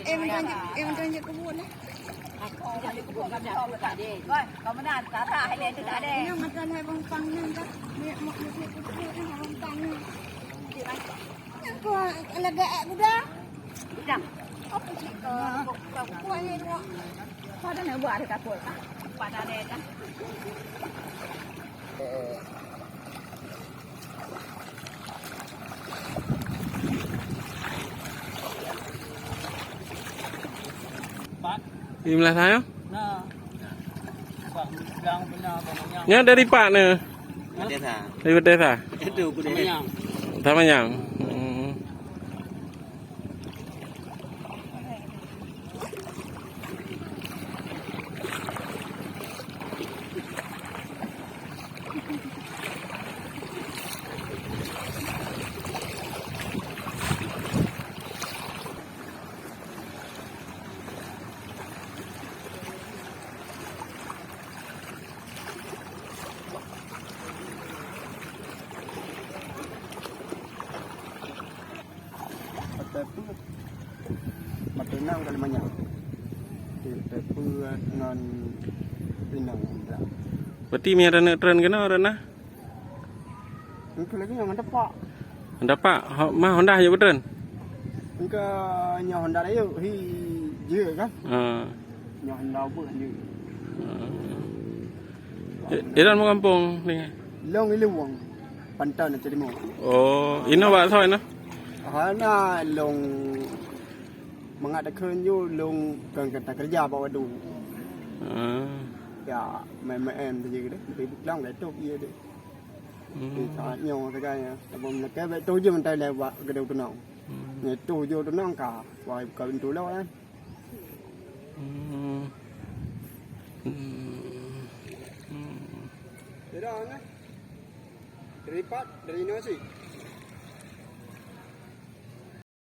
em đang cho cô buồn đấy có mà đàn cá thả hay lên từ đá đè nhưng mà cần hay bông tăng nên các mẹ một việc cũng hay bông tăng nên nhưng mà là gạ cũng đó chẳng ốc chỉ quay lên đó sao đó nếu bữa thì cả tuổi cả quả đá đè chẳng Im lah saya. Nya dari Pak nih. Dari desa. Itu budaya. Sama yang. Mặt trời nắng cái mà nhở thì để phơi ngon pin nắng ra. Berarti mi ada tren kena orang nah. Itu lagi yang ada pak. Ada Pak, mah Honda ya betul. Ke nhà Honda đấy thì dữ kan? Nhà Honda buat dữ. Iran mau kampung ni. Long ini uang pantai nak jadi mau. Oh, ini awak soal nah. Hana long mengadakan you long kerja kerja bawa du. Ya, em thì gì đấy, bị long lại tốt gì đấy. Thì sao nhau cái này, tapi mereka betul je mentai lewat ke dalam tunang. Ni tu je tunang kah, wah kau itu lah kan. Tidak, dari Pak, dari nasi.